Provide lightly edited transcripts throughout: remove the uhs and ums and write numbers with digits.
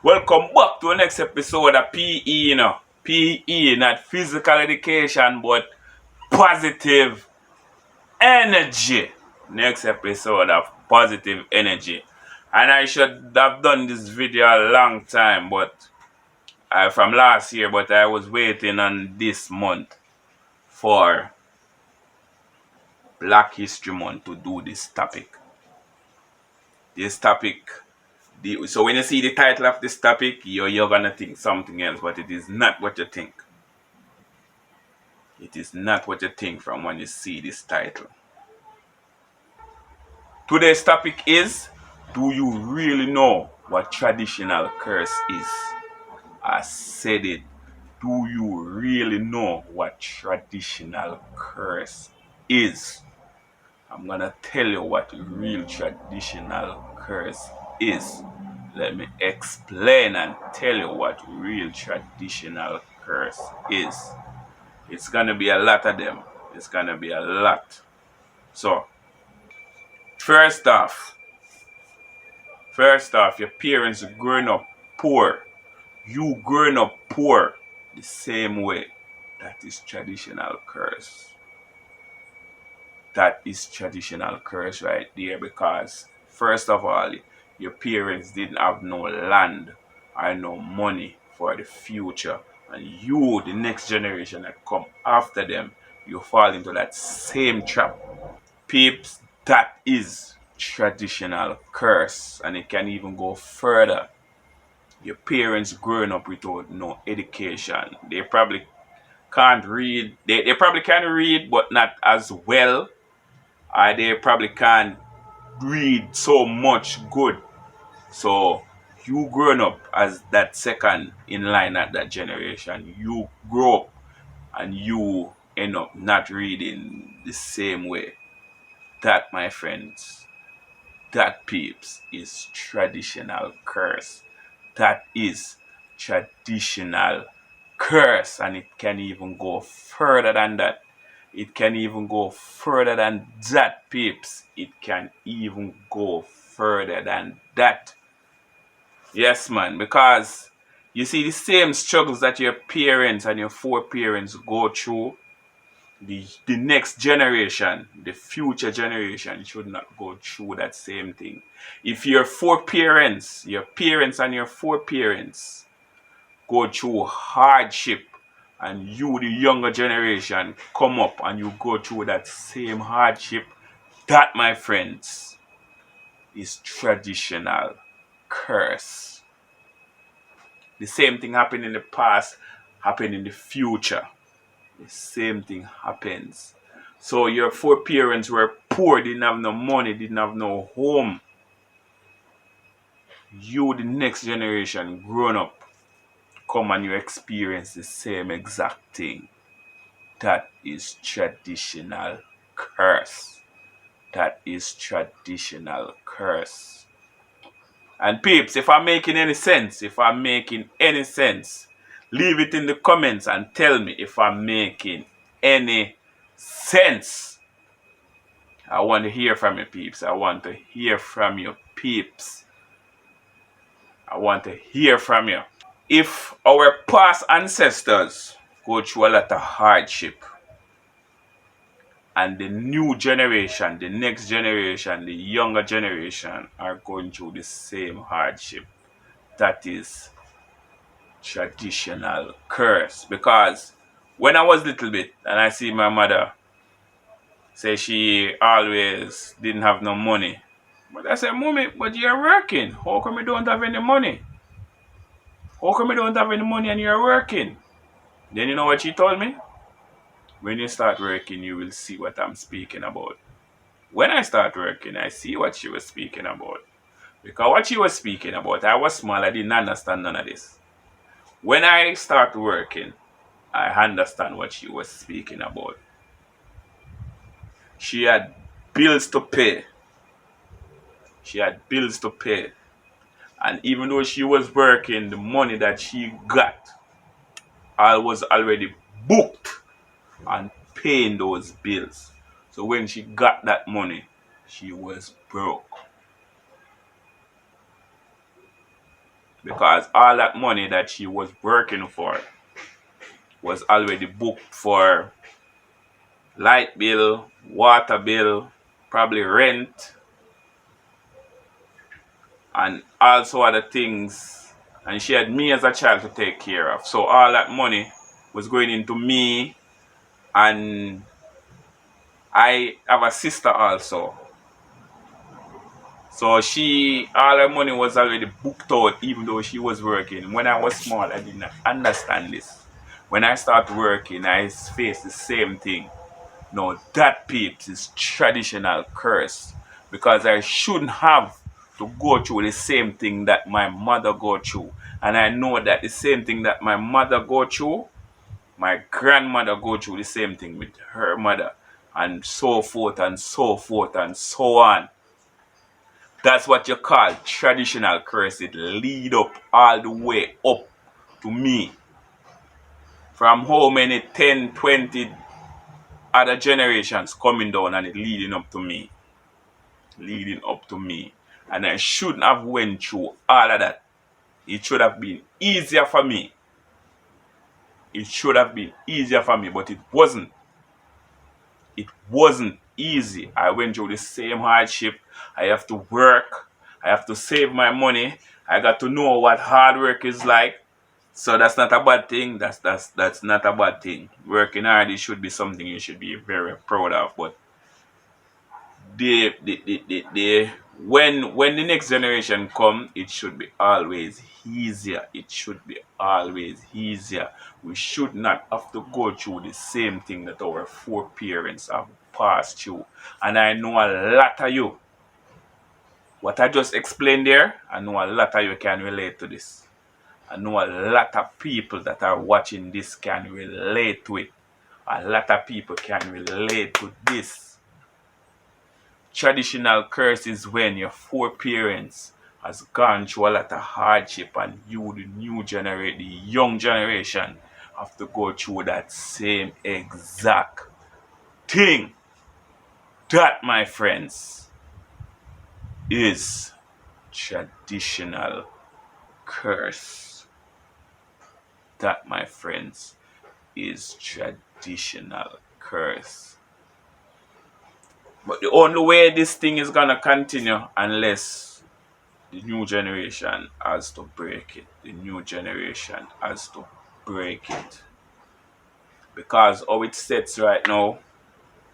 Welcome back to the next episode of PE, PE, not physical education, but positive energy. Next episode of positive energy. And I should have done this video a long time, but from last year, but I was waiting on this month for Black History Month to do this topic. So when you see the title of this topic, you're gonna think something else, but it is not what you think. It is not what you think from when you see this title. Today's topic is, do you really know what traditional curse is? I said it. Do you really know what traditional curse is? I'm gonna tell you what real traditional curse is. Let me explain and tell you what real traditional curse is. It's gonna be a lot of them. It's gonna be a lot. So, first off, your parents growing up poor. You growing up poor the same way. That is traditional curse. That is traditional curse right there, because first of all, your parents didn't have no land or no money for the future, and you, the next generation that come after them, you fall into that same trap. Peeps, that is traditional curse, and it can even go further. Your parents growing up without no education, they probably can't read. They probably can read, but not as well. They probably can't read so much good. So you growing up as that second in line at that generation, you grow up and you end up not reading the same way. That, my friends, that, peeps, is traditional curse. That is traditional curse, and it can even go further than that. It can even go further than that, peeps. It can even go further than that. Yes, man, because you see the same struggles that your parents and your foreparents go through, the next generation, the future generation, should not go through that same thing. If your foreparents, your parents and your foreparents go through hardship, and you, the younger generation, come up and you go through that same hardship, that, my friends, is traditional curse. The same thing happened in the past, happened in the future. The same thing happens. So your foreparents were poor, didn't have no money, didn't have no home. You, the next generation, grown up, come and you experience the same exact thing. That is traditional curse. That is traditional curse. And peeps, if I'm making any sense, leave it in the comments and tell me if I'm making any sense. I want to hear from you, peeps. I want to hear from you, peeps. I want to hear from you. If our past ancestors go through a lot of hardship, and the new generation, the next generation, the younger generation are going through the same hardship, that is traditional curse. Because when I was little bit and I see my mother say she always didn't have no money, but I said, Mommy, but you're working. How come you don't have any money? How come you don't have any money and you're working? Then you know what she told me? When you start working, you will see what I'm speaking about. When I start working, I see what she was speaking about. Because what she was speaking about, I was small, I didn't understand none of this. When I start working, I understand what she was speaking about. She had bills to pay. She had bills to pay. And even though she was working, the money that she got, I was already booked and paying those bills. So when she got that money, she was broke. because all that money that she was working for was already booked for light bill, water bill, probably rent, and also other things. And she had me as a child to take care of. So all that money was going into me, and I have a sister also. So all her money was already booked out even though she was working. When I was small, I did not understand this. When I started working, I faced the same thing. No, that peeps is traditional curse, because I shouldn't have to go through the same thing that my mother go through. And I know that the same thing that my mother go through, my grandmother go through the same thing with her mother, and so forth and so forth and so on. That's what you call traditional curse. It lead up all the way up to me. From how many 10, 20 other generations coming down, and it leading up to me. Leading up to me. And I shouldn't have went through all of that. It should have been easier for me. It should have been easier for me, but it wasn't. It wasn't easy. I went through the same hardship. I have to work. I have to save my money. I got to know what hard work is like. So that's not a bad thing. That's not a bad thing. Working hard, it should be something you should be very proud of. But the when the next generation come, it should be always easier. It should be always easier. We should not have to go through the same thing that our foreparents have passed through. And I know a lot of you, what I just explained there, I know a lot of you can relate to this. I know a lot of people that are watching this can relate to it. A lot of people can relate to this. Traditional curse is when your foreparents has gone through a lot of hardship, and you, the young generation, have to go through that same exact thing. That, my friends, is traditional curse. That, my friends, is traditional curse. But the only way this thing is gonna continue, unless the new generation has to break it. The new generation has to break it. Because how it sits right now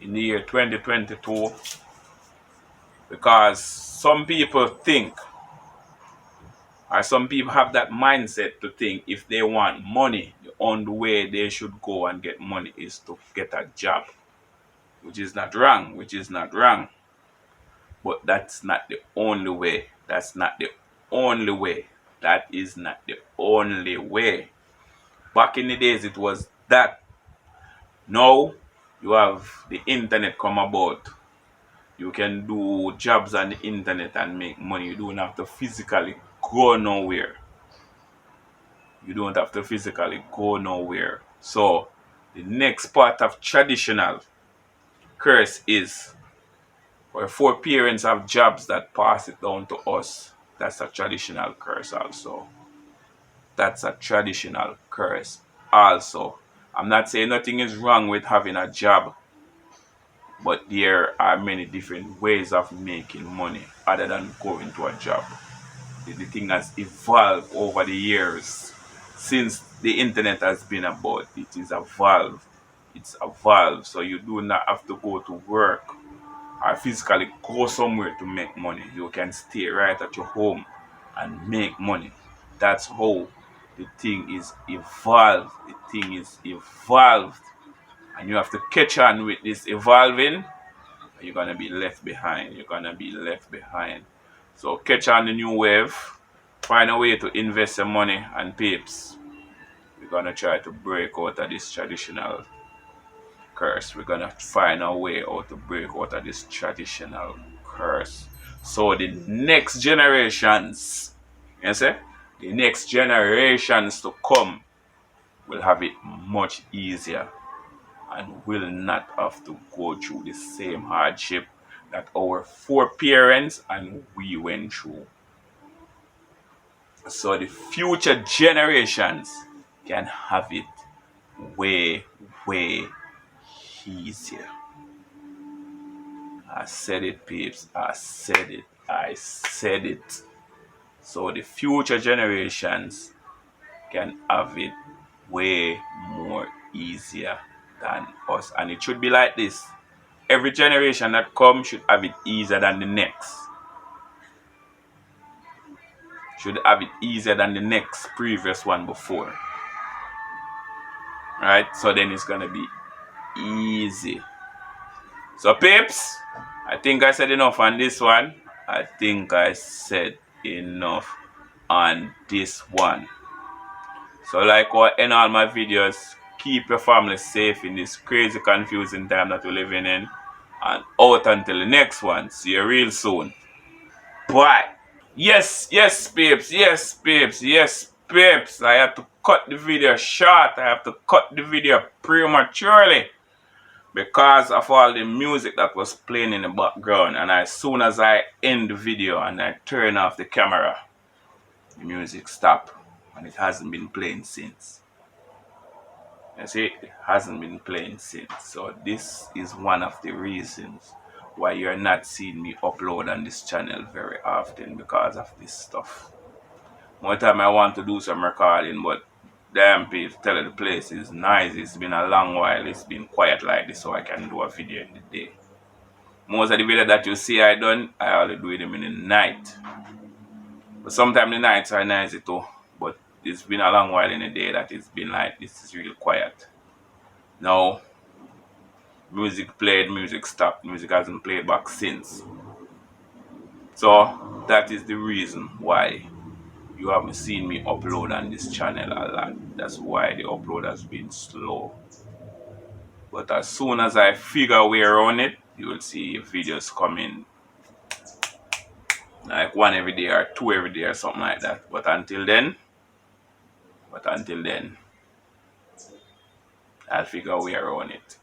in the year 2022, because some people think, or some people have that mindset to think, if they want money, the only way they should go and get money is to get a job. Which is not wrong, But that's not the only way. That's not the only way. That is not the only way. Back in the days, it was that. Now, you have the internet come about. You can do jobs on the internet and make money. You don't have to physically go nowhere. You don't have to physically go nowhere. So, the next part of traditional curse is, where foreparents have jobs that pass it down to us. That's a traditional curse also. That's a traditional curse also. I'm not saying nothing is wrong with having a job, but there are many different ways of making money other than going to a job. The thing has evolved over the years since the internet has been about. It is evolved. It's evolved. So you do not have to go to work or physically go somewhere to make money. You can stay right at your home and make money. That's how the thing is evolved. The thing is evolved. And you have to catch on with this evolving. You're gonna be left behind. You're gonna be left behind. So catch on the new wave. Find a way to invest your money, and peeps, we're gonna try to break out of this traditional curse. We're gonna find a way how to break out of this traditional curse. So the next generations, you see, the next generations to come will have it much easier, and will not have to go through the same hardship that our foreparents and we went through. so the future generations can have it way, way easier. I said it, peeps. I said it. I said it. So the future generations can have it way more easier than us. And it should be like this. Every generation that comes should have it easier than the next. Should have it easier than the next previous one before. Right? So then it's gonna be easy. So peeps, I think I said enough on this one. I think I said enough on this one. So like I end all my videos, keep your family safe in this crazy confusing time that we're living in. And out until the next one. See you real soon. Bye. Yes, yes, babes. Yes, babes. Yes, babes. I have to cut the video short. I have to cut the video prematurely because of all the music that was playing in the background. And as soon as I end the video and I turn off the camera, the music stopped. And it hasn't been playing since. You see, it hasn't been playing since. So this is one of the reasons why you're not seeing me upload on this channel very often, because of this stuff. More time I want to do some recording, but damn people tell the place is nice. It's been a long while. It's been quiet like this, so I can do a video in the day. Most of the video that you see I done, I only do them in the night. But sometimes the nights are nice too. But it's been a long while in the day that it's been like this is real quiet. Now, music played, music stopped, music hasn't played back since. So that is the reason why you haven't seen me upload on this channel a lot. That's why the upload has been slow. But as soon as I figure a way around it, you will see videos coming like one every day or two every day or something like that. But until then, I'll figure a way around it.